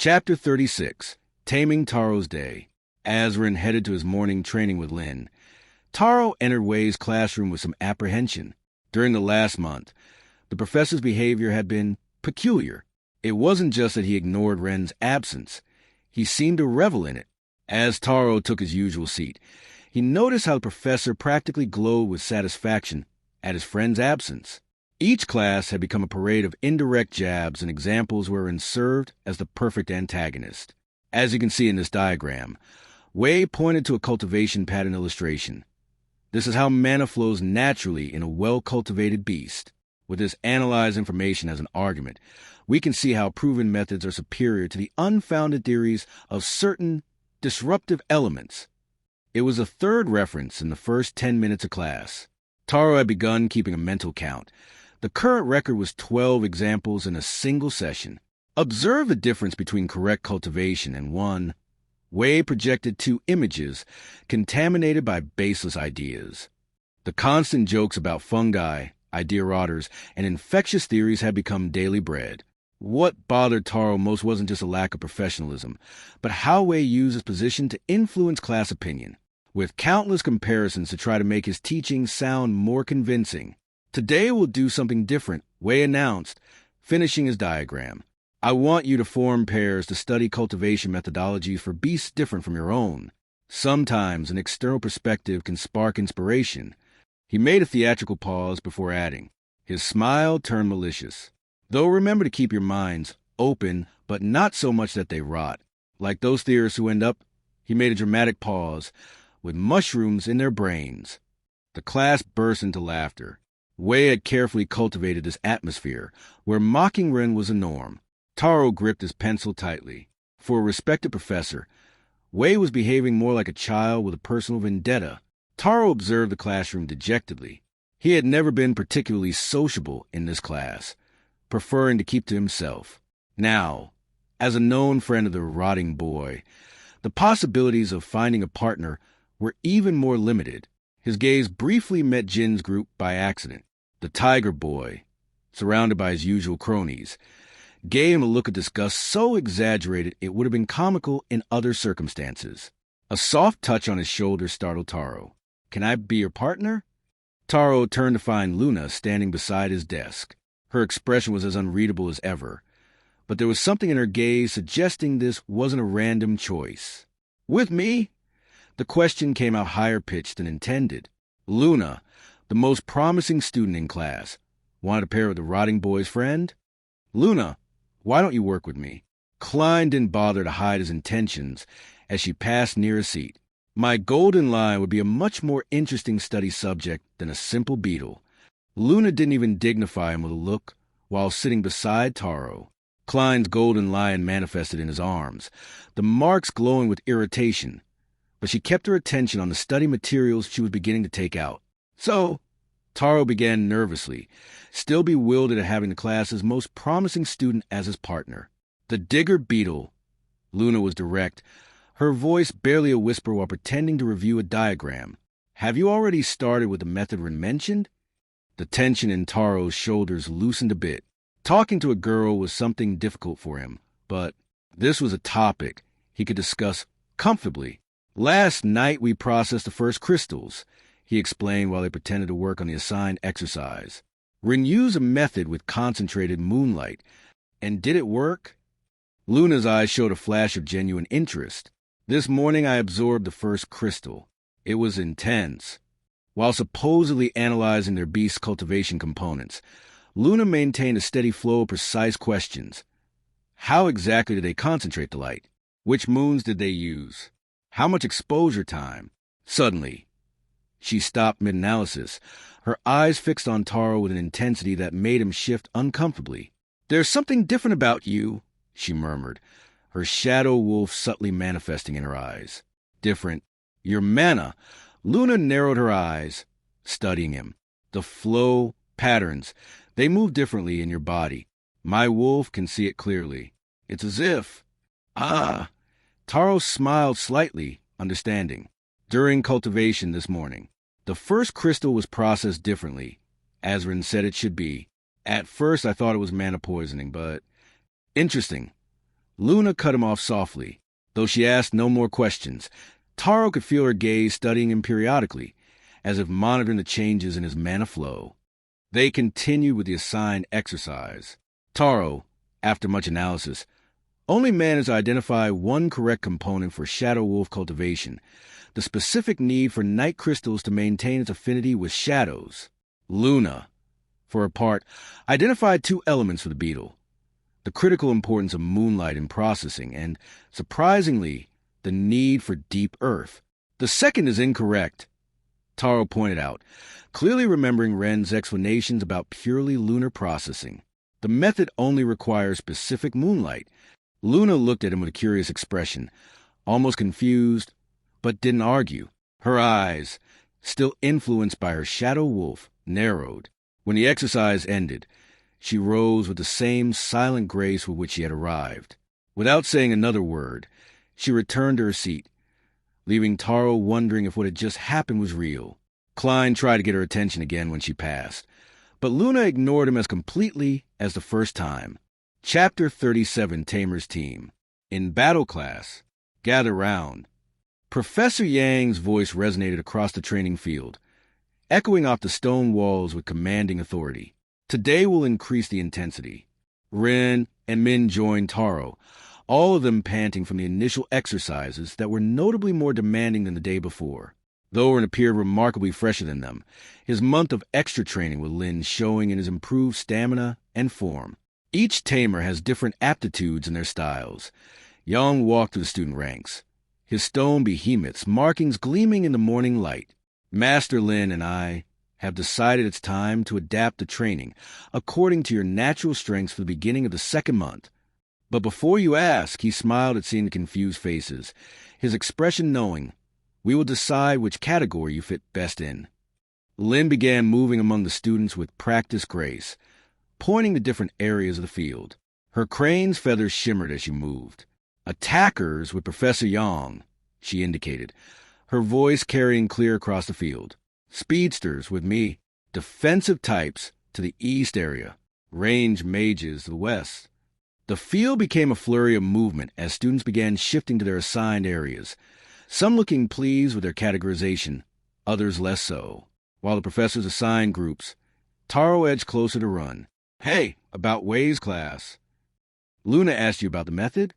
Chapter 36, Taming Taro's Day. Azrin headed to his morning training with Lin. Taro entered Wei's classroom with some apprehension. During the last month, the professor's behavior had been peculiar. It wasn't just that he ignored Ren's absence. He seemed to revel in it. As Taro took his usual seat, he noticed how the professor practically glowed with satisfaction at his friend's absence. Each class had become a parade of indirect jabs, and examples wherein served as the perfect antagonist. As you can see in this diagram, Wei pointed to a cultivation pattern illustration. This is how mana flows naturally in a well-cultivated beast. With this analyzed information as an argument, we can see how proven methods are superior to the unfounded theories of certain disruptive elements. It was the third reference in the first 10 minutes of class. Taro had begun keeping a mental count. The current record was 12 examples in a single session. Observe the difference between correct cultivation and one. Wei projected 2 images contaminated by baseless ideas. The constant jokes about fungi, idea rotters, and infectious theories had become daily bread. What bothered Taro most wasn't just a lack of professionalism, but how Wei used his position to influence class opinion, with countless comparisons to try to make his teaching sound more convincing. Today we'll do something different, Wei announced, finishing his diagram. I want you to form pairs to study cultivation methodologies for beasts different from your own. Sometimes an external perspective can spark inspiration. He made a theatrical pause before adding. His smile turned malicious. Though remember to keep your minds open, but not so much that they rot. Like those theorists who end up, he made a dramatic pause, with mushrooms in their brains. The class burst into laughter. Wei had carefully cultivated this atmosphere, where mocking Ren was a norm. Taro gripped his pencil tightly. For a respected professor, Wei was behaving more like a child with a personal vendetta. Taro observed the classroom dejectedly. He had never been particularly sociable in this class, preferring to keep to himself. Now, as a known friend of the rotting boy, the possibilities of finding a partner were even more limited. His gaze briefly met Jin's group by accident. The tiger boy, surrounded by his usual cronies, gave him a look of disgust so exaggerated it would have been comical in other circumstances. A soft touch on his shoulder startled Taro. "Can I be your partner?" Taro turned to find Luna standing beside his desk. Her expression was as unreadable as ever, but there was something in her gaze suggesting this wasn't a random choice. "With me?" The question came out higher-pitched than intended. Luna, the most promising student in class, wanted to pair with the rotting boy's friend. "Luna, why don't you work with me?" Klein didn't bother to hide his intentions as she passed near a seat. "My golden line would be a much more interesting study subject than a simple beetle." Luna didn't even dignify him with a look while sitting beside Taro. Klein's golden lion manifested in his arms, the marks glowing with irritation, but she kept her attention on the study materials she was beginning to take out. "So," Taro began nervously, still bewildered at having the class's most promising student as his partner. "The digger beetle." Luna was direct, her voice barely a whisper while pretending to review a diagram. "Have you already started with the method Ren mentioned?" The tension in Taro's shoulders loosened a bit. Talking to a girl was something difficult for him, but this was a topic he could discuss comfortably. "Last night we processed the first crystals," he explained while they pretended to work on the assigned exercise. "Ren used a method with concentrated moonlight. And did it work?" Luna's eyes showed a flash of genuine interest. "This morning I absorbed the first crystal. It was intense." While supposedly analyzing their beast cultivation components, Luna maintained a steady flow of precise questions. How exactly did they concentrate the light? Which moons did they use? How much exposure time? Suddenly, she stopped mid-analysis, her eyes fixed on Taro with an intensity that made him shift uncomfortably. "There's something different about you," she murmured, her shadow wolf subtly manifesting in her eyes. "Different? Your mana." Luna narrowed her eyes, studying him. "The flow, patterns, they move differently in your body. My wolf can see it clearly. It's as if..." "Ah!" Taro smiled slightly, understanding. "During cultivation this morning, the first crystal was processed differently, as Ren said it should be. At first I thought it was mana poisoning, but..." "Interesting. Luna cut him off softly. Though she asked no more questions, Taro could feel her gaze studying him periodically, as if monitoring the changes in his mana flow. They continued with the assigned exercise. Taro, after much analysis, only managed to identify one correct component for Shadow Wolf cultivation, the specific need for night crystals to maintain its affinity with shadows. Luna, for her part, identified two elements for the beetle: the critical importance of moonlight in processing, and, surprisingly, the need for deep earth. The second is incorrect, Taro pointed out, clearly remembering Ren's explanations about purely lunar processing. The method only requires specific moonlight. Luna looked at him with a curious expression, almost confused, but didn't argue. Her eyes, still influenced by her shadow wolf, narrowed. When the exercise ended, she rose with the same silent grace with which she had arrived. Without saying another word, she returned to her seat, leaving Taro wondering if what had just happened was real. Klein tried to get her attention again when she passed, but Luna ignored him as completely as the first time. Chapter 37, Tamer's Team. In battle class, gather round. Professor Yang's voice resonated across the training field, echoing off the stone walls with commanding authority. Today will increase the intensity. Ren and Min joined Taro, all of them panting from the initial exercises that were notably more demanding than the day before. Though Ren appeared remarkably fresher than them, his month of extra training with Lin showing in his improved stamina and form. Each tamer has different aptitudes in their styles. Yang walked through the student ranks, his stone behemoths markings gleaming in the morning light. Master Lin and I have decided it's time to adapt the training according to your natural strengths for the beginning of the second month. But before you ask, he smiled at seeing the confused faces, his expression knowing, we will decide which category you fit best in. Lin began moving among the students with practiced grace, pointing to different areas of the field. Her crane's feathers shimmered as she moved. Attackers with Professor Yang, she indicated, her voice carrying clear across the field. Speedsters with me, defensive types to the east area, range mages to the west. The field became a flurry of movement as students began shifting to their assigned areas, some looking pleased with their categorization, others less so. While the professors assigned groups, Taro edged closer to Run. Hey, about Wei's class. Luna asked you about the method?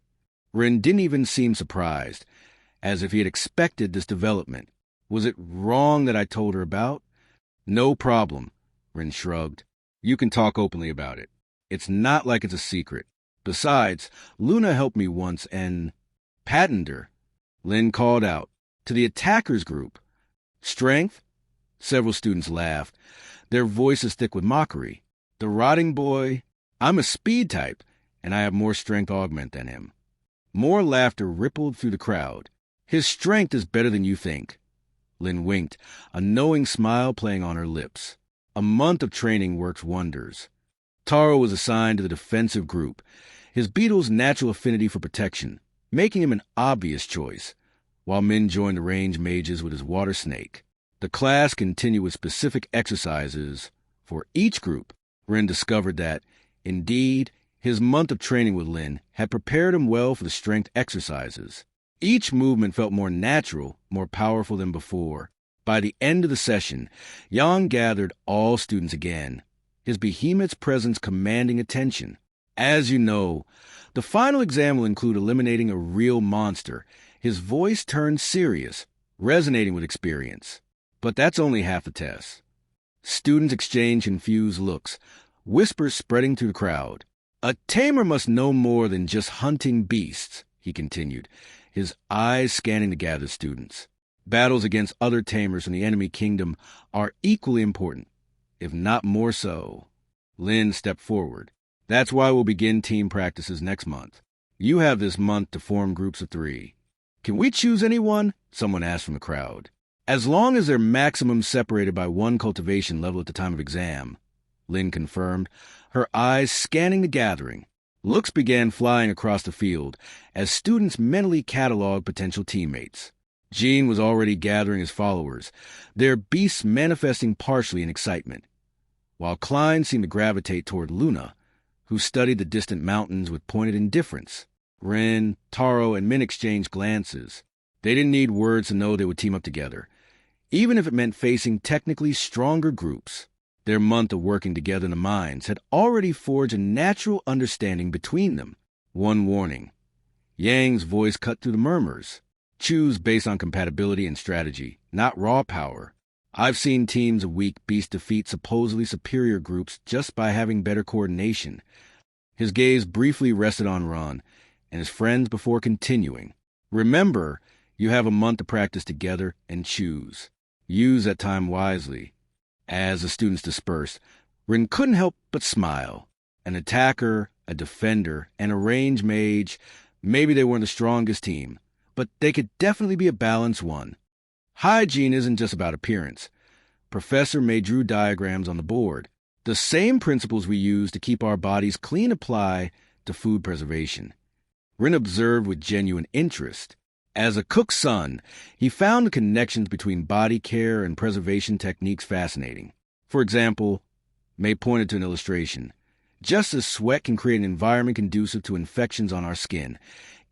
Ren didn't even seem surprised, as if he had expected this development. Was it wrong that I told her about? No problem, Ren shrugged. You can talk openly about it. It's not like it's a secret. Besides, Luna helped me once and patented her. Lin called out. To the attackers group. Strength? Several students laughed, their voices thick with mockery. The rotting boy, I'm a speed type, and I have more strength augment than him. More laughter rippled through the crowd. His strength is better than you think. Lin winked, a knowing smile playing on her lips. A month of training works wonders. Taro was assigned to the defensive group, his beetle's natural affinity for protection, making him an obvious choice, while Min joined the range mages with his water snake. The class continued with specific exercises for each group. Ren discovered that, indeed, his month of training with Lin had prepared him well for the strength exercises. Each movement felt more natural, more powerful than before. By the end of the session, Yang gathered all students again, his behemoth's presence commanding attention. As you know, the final exam will include eliminating a real monster. His voice turned serious, resonating with experience. But that's only half the test. Students exchanged confused looks, whispers spreading through the crowd. A tamer must know more than just hunting beasts, he continued, his eyes scanning the gathered students. Battles against other tamers from the enemy kingdom are equally important, if not more so. Lin stepped forward. That's why we'll begin team practices next month. You have this month to form groups of 3. Can we choose anyone? Someone asked from the crowd. As long as they're maximum separated by 1 cultivation level at the time of exam, Lin confirmed, her eyes scanning the gathering. Looks began flying across the field as students mentally cataloged potential teammates. Jean was already gathering his followers, their beasts manifesting partially in excitement, while Klein seemed to gravitate toward Luna, who studied the distant mountains with pointed indifference. Rin, Taro, and Min exchanged glances. They didn't need words to know they would team up together, even if it meant facing technically stronger groups. Their month of working together in the mines had already forged a natural understanding between them. One warning. Yang's voice cut through the murmurs. Choose based on compatibility and strategy, not raw power. I've seen teams of weak beasts defeat supposedly superior groups just by having better coordination. His gaze briefly rested on Ron and his friends before continuing. Remember, you have a month to practice together and choose. Use that time wisely. As the students dispersed, Rin couldn't help but smile. An attacker, a defender, and a range mage, maybe they weren't the strongest team, but they could definitely be a balanced one. Hygiene isn't just about appearance. Professor May drew diagrams on the board. The same principles we use to keep our bodies clean apply to food preservation. Rin observed with genuine interest. As a cook's son, he found the connections between body care and preservation techniques fascinating. For example, May pointed to an illustration. Just as sweat can create an environment conducive to infections on our skin,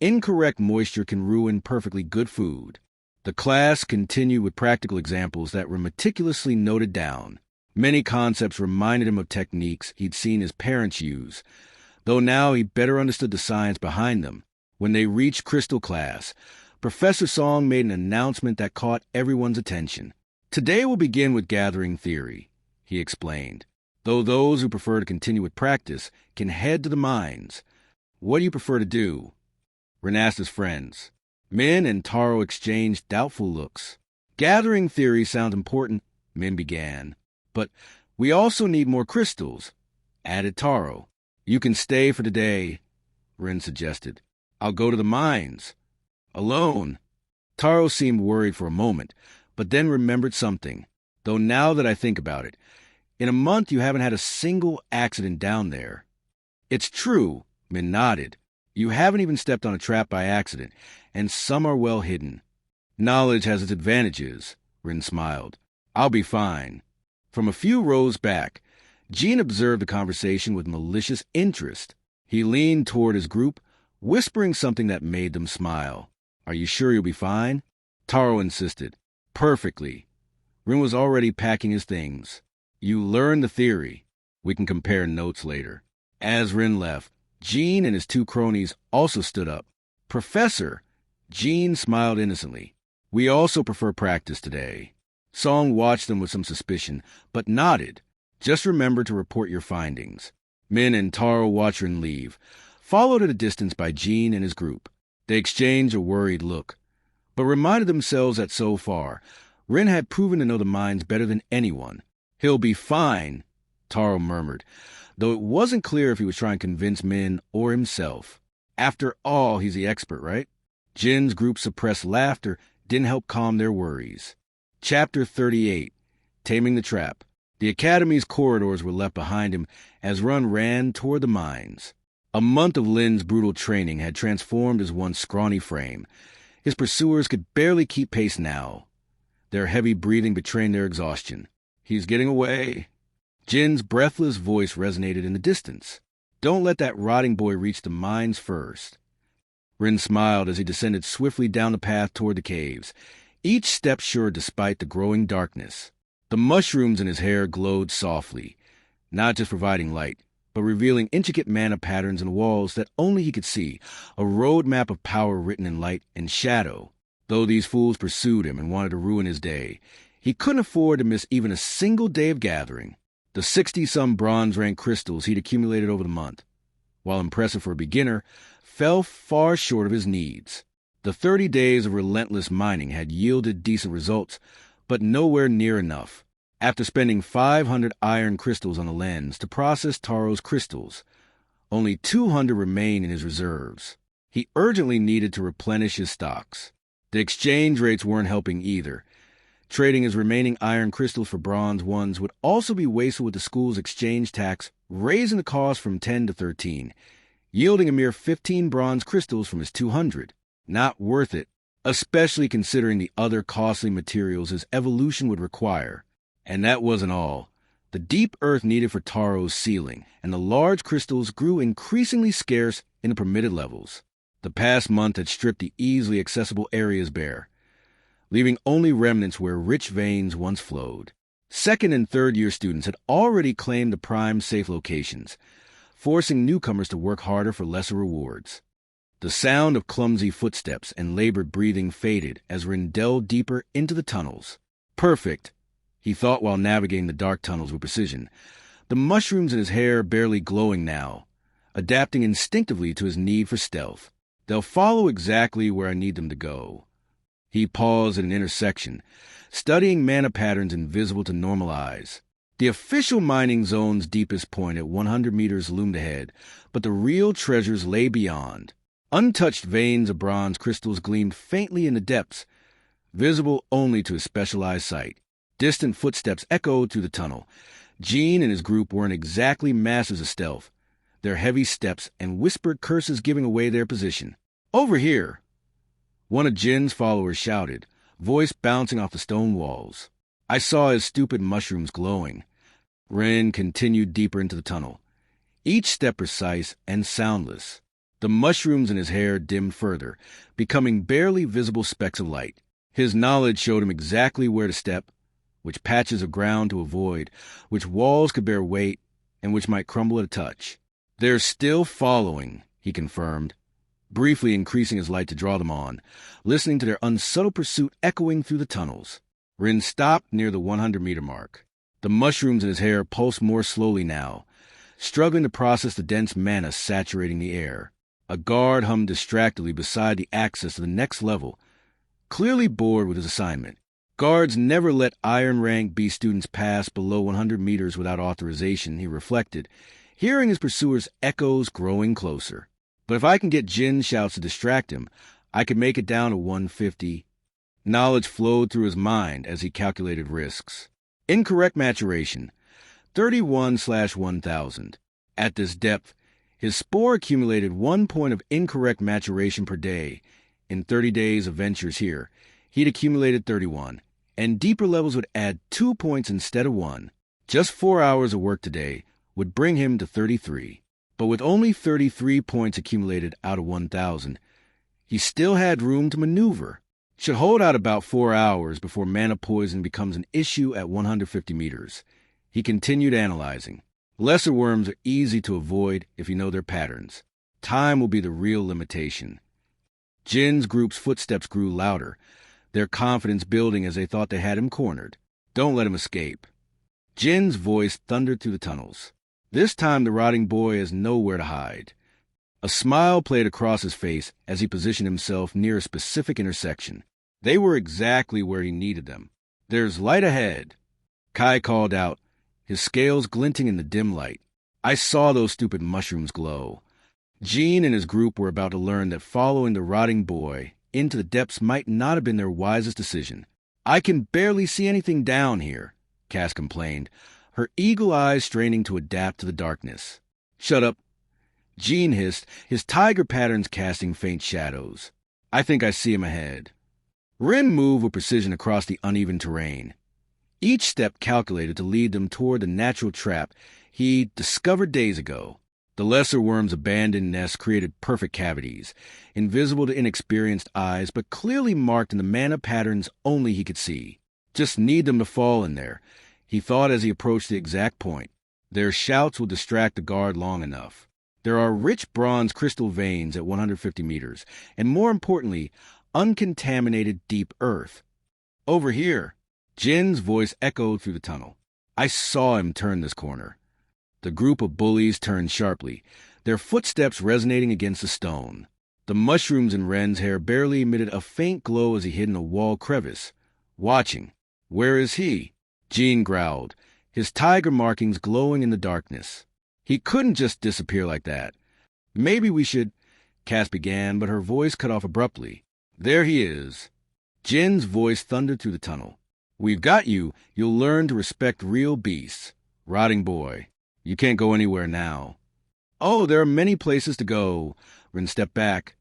incorrect moisture can ruin perfectly good food. The class continued with practical examples that were meticulously noted down. Many concepts reminded him of techniques he'd seen his parents use, though now he better understood the science behind them. When they reached crystal class, Professor Song made an announcement that caught everyone's attention. Today we'll begin with gathering theory, he explained, though those who prefer to continue with practice can head to the mines. What do you prefer to do? Rin asked his friends. Min and Taro exchanged doubtful looks. Gathering theory sounds important, Min began. But we also need more crystals, added Taro. You can stay for today, Rin suggested. I'll go to the mines. Alone. Taro seemed worried for a moment, but then remembered something. Though now that I think about it, in a month you haven't had a single accident down there. It's true, Min nodded. You haven't even stepped on a trap by accident, and some are well hidden. Knowledge has its advantages, Rin smiled. I'll be fine. From a few rows back, Jean observed the conversation with malicious interest. He leaned toward his group, whispering something that made them smile. Are you sure you'll be fine? Taro insisted. Perfectly. Rin was already packing his things. You learned the theory. We can compare notes later. As Rin left, Jean and his two cronies also stood up. Professor, Jean smiled innocently. We also prefer practice today. Song watched them with some suspicion, but nodded. Just remember to report your findings. Min and Taro watched Rin leave, followed at a distance by Jean and his group. They exchanged a worried look, but reminded themselves that so far, Rin had proven to know the mines better than anyone. He'll be fine, Taro murmured, though it wasn't clear if he was trying to convince Min or himself. After all, he's the expert, right? Jin's group's suppressed laughter didn't help calm their worries. Chapter 38, Taming the Trap. The Academy's corridors were left behind him as Ron ran toward the mines. A month of Lin's brutal training had transformed his once scrawny frame. His pursuers could barely keep pace now, their heavy breathing betraying their exhaustion. He's getting away. Jin's breathless voice resonated in the distance. Don't let that rotting boy reach the mines first. Rin smiled as he descended swiftly down the path toward the caves, each step sure despite the growing darkness. The mushrooms in his hair glowed softly, not just providing light, but revealing intricate mana patterns in the walls that only he could see, a roadmap of power written in light and shadow. Though these fools pursued him and wanted to ruin his day, he couldn't afford to miss even a single day of gathering. The 60-some bronze-rank crystals he'd accumulated over the month, while impressive for a beginner, fell far short of his needs. The 30 days of relentless mining had yielded decent results, but nowhere near enough. After spending 500 iron crystals on the lens to process Taro's crystals, only 200 remained in his reserves. He urgently needed to replenish his stocks. The exchange rates weren't helping either. Trading his remaining iron crystals for bronze ones would also be wasteful with the school's exchange tax raising the cost from 10 to 13, yielding a mere 15 bronze crystals from his 200. Not worth it, especially considering the other costly materials his evolution would require. And that wasn't all. The deep earth needed for Taro's ceiling and the large crystals grew increasingly scarce in the permitted levels. The past month had stripped the easily accessible areas bare, leaving only remnants where rich veins once flowed. Second and third year students had already claimed the prime safe locations, forcing newcomers to work harder for lesser rewards. The sound of clumsy footsteps and labored breathing faded as Rin delved deeper into the tunnels. Perfect, he thought while navigating the dark tunnels with precision, the mushrooms in his hair barely glowing now, adapting instinctively to his need for stealth. They'll follow exactly where I need them to go. He paused at an intersection, studying mana patterns invisible to normal eyes. The official mining zone's deepest point at 100 meters loomed ahead, but the real treasures lay beyond. Untouched veins of bronze crystals gleamed faintly in the depths, visible only to his specialized sight. Distant footsteps echoed through the tunnel. Jean and his group weren't exactly masters of stealth, their heavy steps and whispered curses giving away their position. "Over here!" one of Jin's followers shouted, voice bouncing off the stone walls. I saw his stupid mushrooms glowing. Rin continued deeper into the tunnel, each step precise and soundless. The mushrooms in his hair dimmed further, becoming barely visible specks of light. His knowledge showed him exactly where to step, which patches of ground to avoid, which walls could bear weight, and which might crumble at a touch. "They're still following," he confirmed, briefly increasing his light to draw them on, listening to their unsubtle pursuit echoing through the tunnels. Rin stopped near the 100-meter mark. The mushrooms in his hair pulsed more slowly now, struggling to process the dense mana saturating the air. A guard hummed distractedly beside the access to the next level, clearly bored with his assignment. Guards never let Iron Rank B students pass below 100 meters without authorization, he reflected, hearing his pursuer's echoes growing closer. But if I can get Jin's shouts to distract him, I could make it down to 150. Knowledge flowed through his mind as he calculated risks. Incorrect maturation, 31/1000. At this depth, his spore accumulated 1 point of incorrect maturation per day. In 30 days of ventures here, he'd accumulated 31, and deeper levels would add 2 points instead of 1. Just 4 hours of work today would bring him to 33. But with only 33 points accumulated out of 1,000, he still had room to maneuver. Should hold out about 4 hours before mana poison becomes an issue at 150 meters. He continued analyzing. Lesser worms are easy to avoid if you know their patterns. Time will be the real limitation. Jin's group's footsteps grew louder, their confidence building as they thought they had him cornered. "Don't let him escape." Jin's voice thundered through the tunnels. This time the rotting boy has nowhere to hide. A smile played across his face as he positioned himself near a specific intersection. They were exactly where he needed them. "There's light ahead," Kai called out, his scales glinting in the dim light. I saw those stupid mushrooms glow. Jean and his group were about to learn that following the rotting boy into the depths might not have been their wisest decision. "I can barely see anything down here," Cass complained, her eagle eyes straining to adapt to the darkness. "Shut up," Jean hissed, his tiger patterns casting faint shadows. "I think I see him ahead." Rin moved with precision across the uneven terrain, each step calculated to lead them toward the natural trap he discovered days ago. The lesser worm's abandoned nest created perfect cavities, invisible to inexperienced eyes, but clearly marked in the mana patterns only he could see. Just need them to fall in there, he thought as he approached the exact point. Their shouts will distract the guard long enough. There are rich bronze crystal veins at 150 meters, and more importantly, uncontaminated deep earth. "Over here," Jin's voice echoed through the tunnel. I saw him turn this corner. The group of bullies turned sharply, their footsteps resonating against the stone. The mushrooms in Ren's hair barely emitted a faint glow as he hid in a wall crevice, watching. "Where is he?" Jean growled, his tiger markings glowing in the darkness. "He couldn't just disappear like that." "Maybe we should," Cass began, but her voice cut off abruptly. "There he is." Jin's voice thundered through the tunnel. "We've got you. You'll learn to respect real beasts. Rotting boy, you can't go anywhere now." "Oh, there are many places to go." Rin stepped back,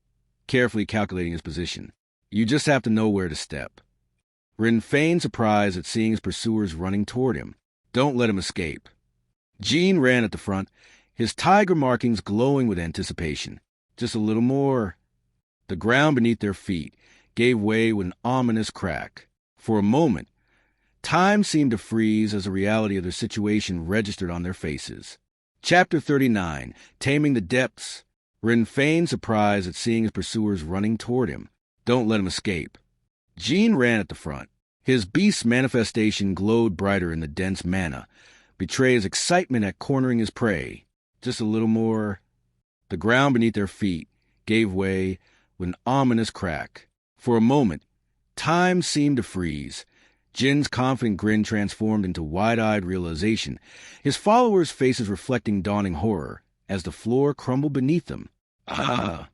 carefully calculating his position. "You just have to know where to step." Rin feigned surprise at seeing his pursuers running toward him. "Don't let him escape." Jean ran at the front, his tiger markings glowing with anticipation. "Just a little more." The ground beneath their feet gave way with an ominous crack. For a moment, time seemed to freeze as the reality of their situation registered on their faces. Chapter 39, Taming the Depths. Rin feigned surprise at seeing his pursuers running toward him. Don't let him escape. Gene ran at the front. His beast's manifestation glowed brighter in the dense mana, betraying his excitement at cornering his prey. Just a little more. The ground beneath their feet gave way with an ominous crack. For a moment, time seemed to freeze. Jin's confident grin transformed into wide-eyed realization, his followers' faces reflecting dawning horror as the floor crumbled beneath them. Ah!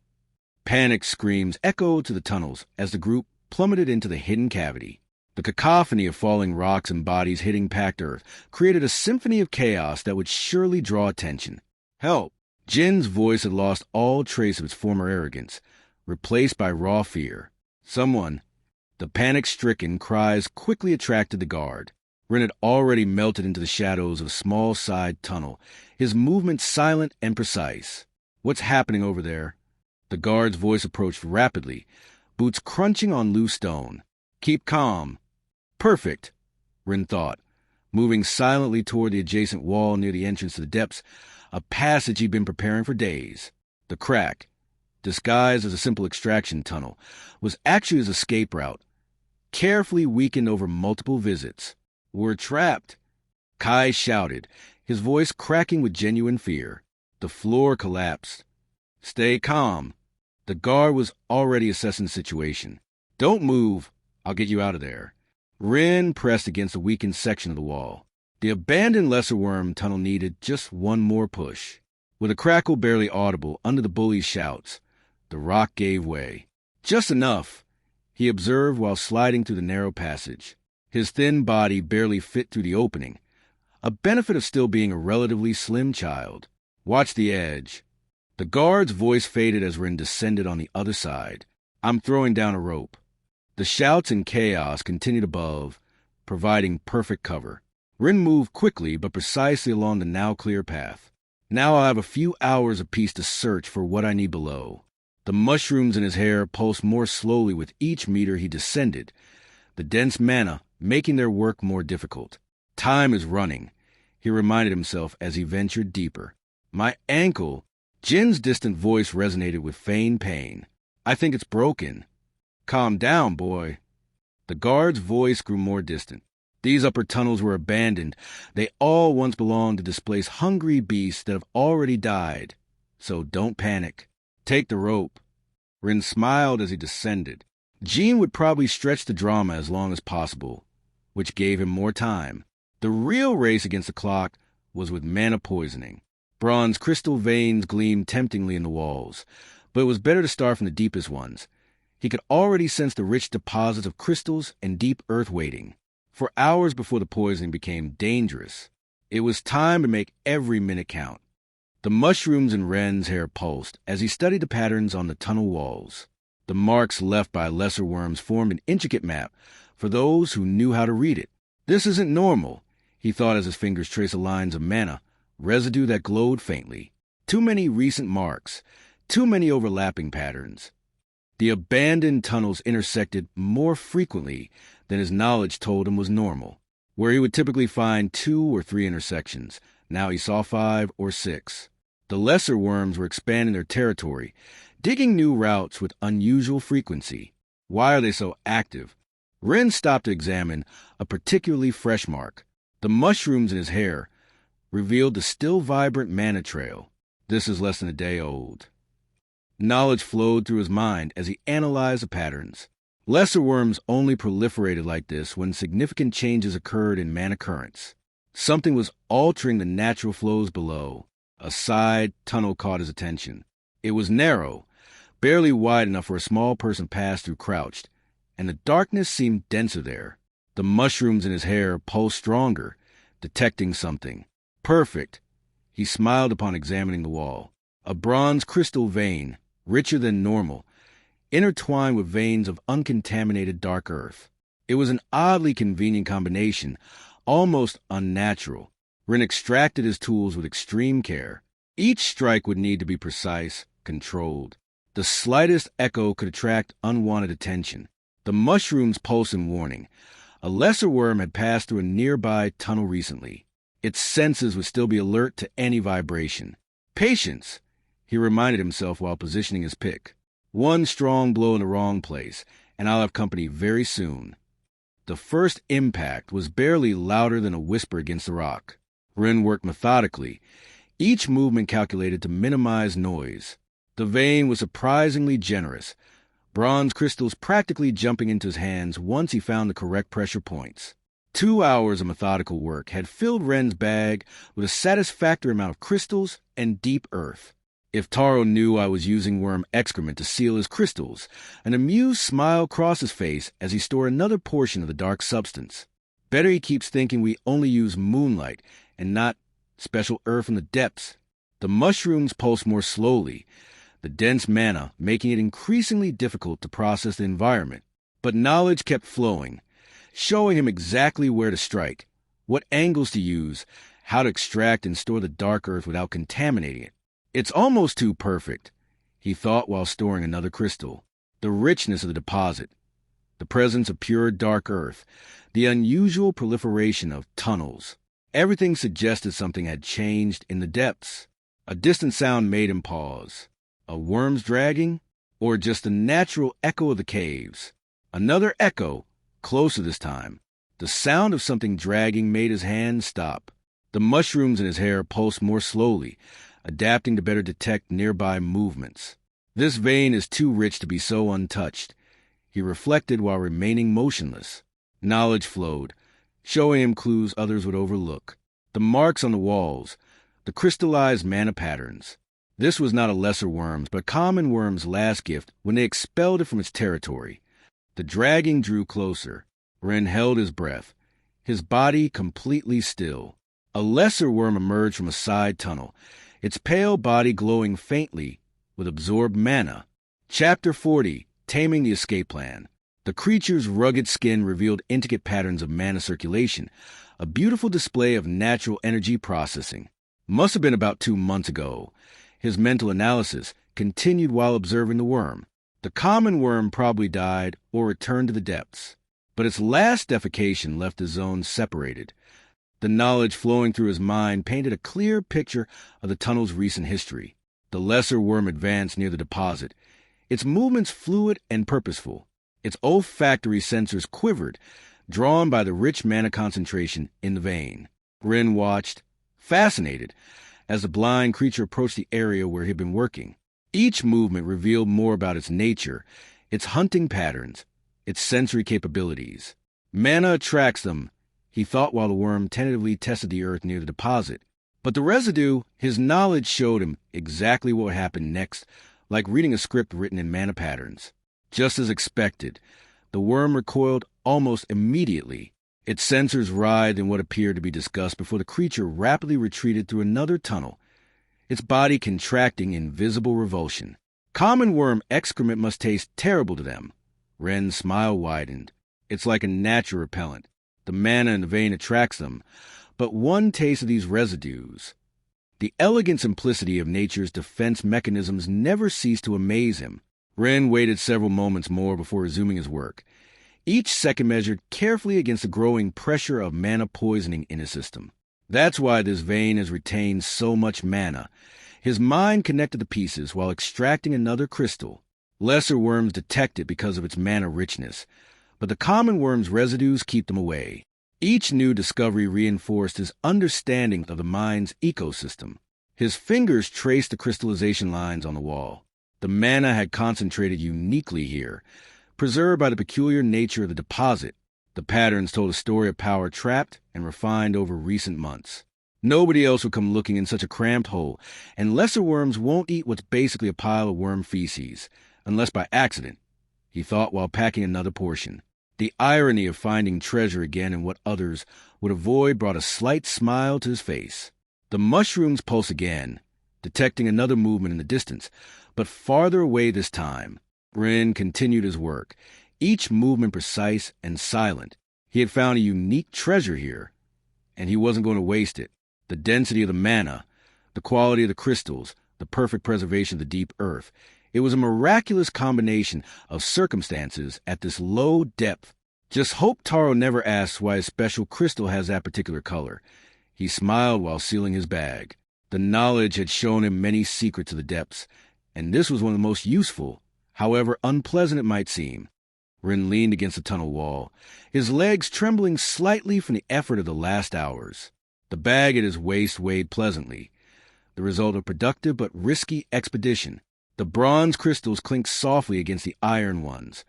Panic screams echoed to the tunnels as the group plummeted into the hidden cavity. The cacophony of falling rocks and bodies hitting packed earth created a symphony of chaos that would surely draw attention. Help! Jin's voice had lost all trace of its former arrogance, replaced by raw fear. Someone! The panic-stricken cries quickly attracted the guard. Rin had already melted into the shadows of a small side tunnel, his movements silent and precise. What's happening over there? The guard's voice approached rapidly, boots crunching on loose stone. Keep calm. Perfect, Rin thought, moving silently toward the adjacent wall near the entrance to the depths, a passage he'd been preparing for days. The crack, disguised as a simple extraction tunnel, was actually his escape route, carefully weakened over multiple visits. We're trapped, Kai shouted, his voice cracking with genuine fear. The floor collapsed. Stay calm. The guard was already assessing the situation. Don't move. I'll get you out of there. Rin pressed against a weakened section of the wall. The abandoned Lesser Worm tunnel needed just one more push. With a crackle barely audible under the bully's shouts, the rock gave way. Just enough, he observed while sliding through the narrow passage. His thin body barely fit through the opening, a benefit of still being a relatively slim child. Watch the edge. The guard's voice faded as Rin descended on the other side. I'm throwing down a rope. The shouts and chaos continued above, providing perfect cover. Rin moved quickly but precisely along the now clear path. Now I'll have a few hours apiece to search for what I need below. The mushrooms in his hair pulsed more slowly with each meter he descended, the dense mana making their work more difficult. Time is running, he reminded himself as he ventured deeper. My ankle! Jin's distant voice resonated with feigned pain. I think it's broken. Calm down, boy. The guard's voice grew more distant. These upper tunnels were abandoned. They all once belonged to displaced hungry beasts that have already died. So don't panic. Take the rope. Rin smiled as he descended. Gene would probably stretch the drama as long as possible, which gave him more time. The real race against the clock was with mana poisoning. Bronze crystal veins gleamed temptingly in the walls, but it was better to start from the deepest ones. He could already sense the rich deposits of crystals and deep earth waiting. For hours before the poisoning became dangerous, it was time to make every minute count. The mushrooms in Ren's hair pulsed as he studied the patterns on the tunnel walls. The marks left by lesser worms formed an intricate map for those who knew how to read it. This isn't normal, he thought as his fingers traced the lines of mana, residue that glowed faintly. Too many recent marks, too many overlapping patterns. The abandoned tunnels intersected more frequently than his knowledge told him was normal. Where he would typically find 2 or 3 intersections, now he saw 5 or 6. The lesser worms were expanding their territory, digging new routes with unusual frequency. Why are they so active? Rin stopped to examine a particularly fresh mark. The mushrooms in his hair revealed the still vibrant mana trail. This is less than a day old. Knowledge flowed through his mind as he analyzed the patterns. Lesser worms only proliferated like this when significant changes occurred in mana currents. Something was altering the natural flows below. A side tunnel caught his attention. It was narrow, barely wide enough for a small person to pass through crouched, and the darkness seemed denser there. The mushrooms in his hair pulsed stronger, detecting something. Perfect. He smiled upon examining the wall. A bronze crystal vein, richer than normal, intertwined with veins of uncontaminated dark earth. It was an oddly convenient combination, almost unnatural. Rin extracted his tools with extreme care. Each strike would need to be precise, controlled. The slightest echo could attract unwanted attention. The mushroom's pulse and warning. A lesser worm had passed through a nearby tunnel recently. Its senses would still be alert to any vibration. Patience, he reminded himself while positioning his pick. One strong blow in the wrong place, and I'll have company very soon. The first impact was barely louder than a whisper against the rock. Ren worked methodically, each movement calculated to minimize noise. The vein was surprisingly generous, bronze crystals practically jumping into his hands once he found the correct pressure points. 2 hours of methodical work had filled Ren's bag with a satisfactory amount of crystals and deep earth. If Taro knew I was using worm excrement to seal his crystals, an amused smile crossed his face as he stored another portion of the dark substance. Better he keeps thinking we only use moonlight and not special earth from the depths. The mushrooms pulsed more slowly, the dense mana making it increasingly difficult to process the environment. But knowledge kept flowing, showing him exactly where to strike, what angles to use, how to extract and store the dark earth without contaminating it. It's almost too perfect, he thought while storing another crystal. The richness of the deposit, the presence of pure dark earth, the unusual proliferation of tunnels. Everything suggested something had changed in the depths. A distant sound made him pause. A worm's dragging? Or just the natural echo of the caves? Another echo, closer this time. The sound of something dragging made his hand stop. The mushrooms in his hair pulsed more slowly, adapting to better detect nearby movements. This vein is too rich to be so untouched, he reflected while remaining motionless. Knowledge flowed, showing him clues others would overlook. The marks on the walls, the crystallized mana patterns. This was not a lesser worm's, but common worm's last gift when they expelled it from its territory. The dragging drew closer. Ren held his breath, his body completely still. A lesser worm emerged from a side tunnel, its pale body glowing faintly with absorbed mana. Chapter 40, Taming the Escape Plan. The creature's rugged skin revealed intricate patterns of mana circulation, a beautiful display of natural energy processing. Must have been about 2 months ago. His mental analysis continued while observing the worm. The common worm probably died or returned to the depths, but its last defecation left the zone separated. The knowledge flowing through his mind painted a clear picture of the tunnel's recent history. The lesser worm advanced near the deposit, its movements fluid and purposeful. Its olfactory sensors quivered, drawn by the rich mana concentration in the vein. Ren watched, fascinated, as the blind creature approached the area where he had been working. Each movement revealed more about its nature, its hunting patterns, its sensory capabilities. Mana attracts them, he thought while the worm tentatively tested the earth near the deposit. But the residue, his knowledge showed him exactly what would happen next, like reading a script written in mana patterns. Just as expected, the worm recoiled almost immediately. Its sensors writhed in what appeared to be disgust before the creature rapidly retreated through another tunnel, its body contracting in visible revulsion. Common worm excrement must taste terrible to them. Ren's smile widened. It's like a natural repellent. The mana in the vein attracts them, but one taste of these residues. The elegant simplicity of nature's defense mechanisms never ceased to amaze him. Ren waited several moments more before resuming his work, each second measured carefully against the growing pressure of mana poisoning in his system. That's why this vein has retained so much mana. His mind connected the pieces while extracting another crystal. Lesser worms detect it because of its mana richness, but the common worm's residues keep them away. Each new discovery reinforced his understanding of the mind's ecosystem. His fingers traced the crystallization lines on the wall. The mana had concentrated uniquely here, preserved by the peculiar nature of the deposit. The patterns told a story of power trapped and refined over recent months. Nobody else would come looking in such a cramped hole, and lesser worms won't eat what's basically a pile of worm feces, unless by accident, he thought while packing another portion. The irony of finding treasure again in what others would avoid brought a slight smile to his face. The mushrooms pulse again, detecting another movement in the distance, but farther away this time. Ren continued his work, each movement precise and silent. He had found a unique treasure here, and he wasn't going to waste it. The density of the mana, the quality of the crystals, the perfect preservation of the deep earth. It was a miraculous combination of circumstances at this low depth. Just hope Taro never asks why a special crystal has that particular color. He smiled while sealing his bag. The knowledge had shown him many secrets of the depths, and this was one of the most useful, however unpleasant it might seem. Rin leaned against the tunnel wall, his legs trembling slightly from the effort of the last hours. The bag at his waist weighed pleasantly, the result of a productive but risky expedition. The bronze crystals clinked softly against the iron ones,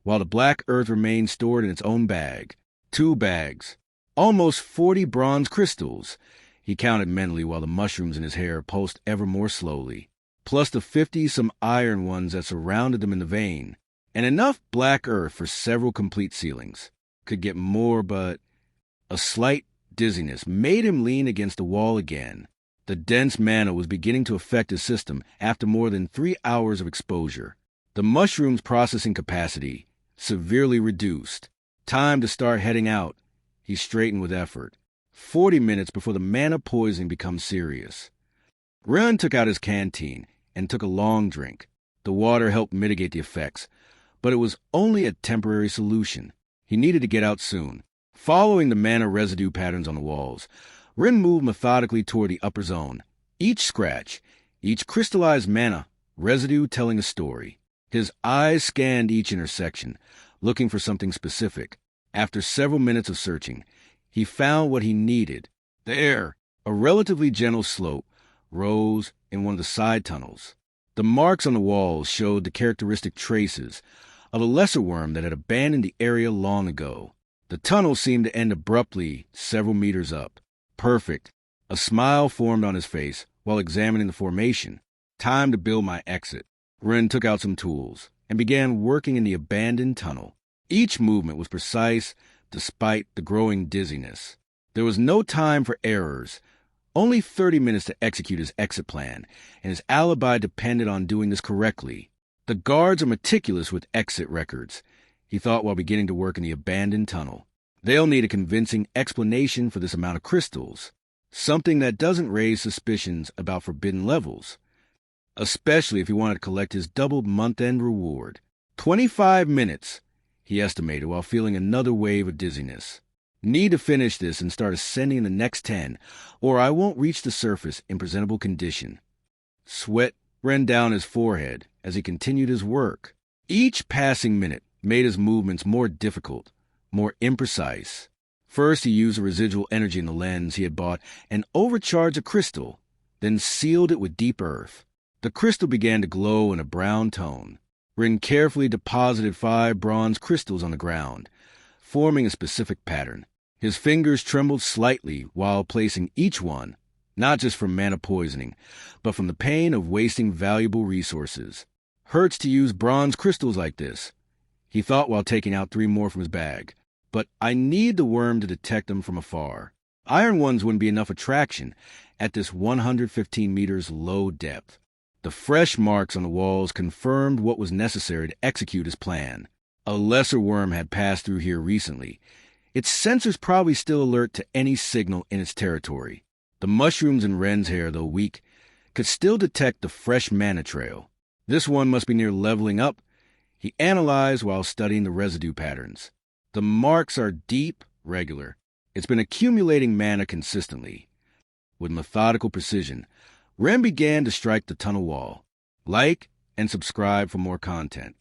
while the black earth remained stored in its own bag. 2 bags. Almost 40 bronze crystals. He counted mentally while the mushrooms in his hair pulsed ever more slowly, plus the 50-some iron ones that surrounded them in the vein, and enough black earth for several complete ceilings. Could get more, but a slight dizziness made him lean against the wall again. The dense mana was beginning to affect his system after more than 3 hours of exposure. The mushroom's processing capacity severely reduced. Time to start heading out. He straightened with effort. 40 minutes before the mana poisoning becomes serious. Ren took out his canteen and took a long drink. The water helped mitigate the effects, but it was only a temporary solution. He needed to get out soon. Following the mana residue patterns on the walls, Ren moved methodically toward the upper zone. Each scratch, each crystallized mana residue telling a story. His eyes scanned each intersection, looking for something specific. After several minutes of searching, he found what he needed. There, a relatively gentle slope rose in one of the side tunnels. The marks on the walls showed the characteristic traces of a lesser worm that had abandoned the area long ago. The tunnel seemed to end abruptly several meters up. Perfect. A smile formed on his face while examining the formation. Time to build my exit. Ren took out some tools and began working in the abandoned tunnel. Each movement was precise despite the growing dizziness. There was no time for errors, only 30 minutes to execute his exit plan, and his alibi depended on doing this correctly. The guards are meticulous with exit records, he thought while beginning to work in the abandoned tunnel. They'll need a convincing explanation for this amount of crystals, something that doesn't raise suspicions about forbidden levels, especially if he wanted to collect his doubled month-end reward. 25 minutes, he estimated while feeling another wave of dizziness. Need to finish this and start ascending in the next 10, or I won't reach the surface in presentable condition. Sweat ran down his forehead as he continued his work. Each passing minute made his movements more difficult, more imprecise. First, he used the residual energy in the lens he had bought and overcharged a crystal, then sealed it with deep earth. The crystal began to glow in a brown tone. Rin carefully deposited 5 bronze crystals on the ground, forming a specific pattern. His fingers trembled slightly while placing each one, not just from mana poisoning, but from the pain of wasting valuable resources. Hurts to use bronze crystals like this, he thought while taking out 3 more from his bag. But I need the worm to detect them from afar. Iron ones wouldn't be enough attraction at this 115 meters low depth. The fresh marks on the walls confirmed what was necessary to execute his plan. A lesser worm had passed through here recently. Its sensors probably still alert to any signal in its territory. The mushrooms in Ren's hair, though weak, could still detect the fresh mana trail. This one must be near leveling up, he analyzed while studying the residue patterns. The marks are deep, regular. It's been accumulating mana consistently. With methodical precision, Ren began to strike the tunnel wall. Like and subscribe for more content.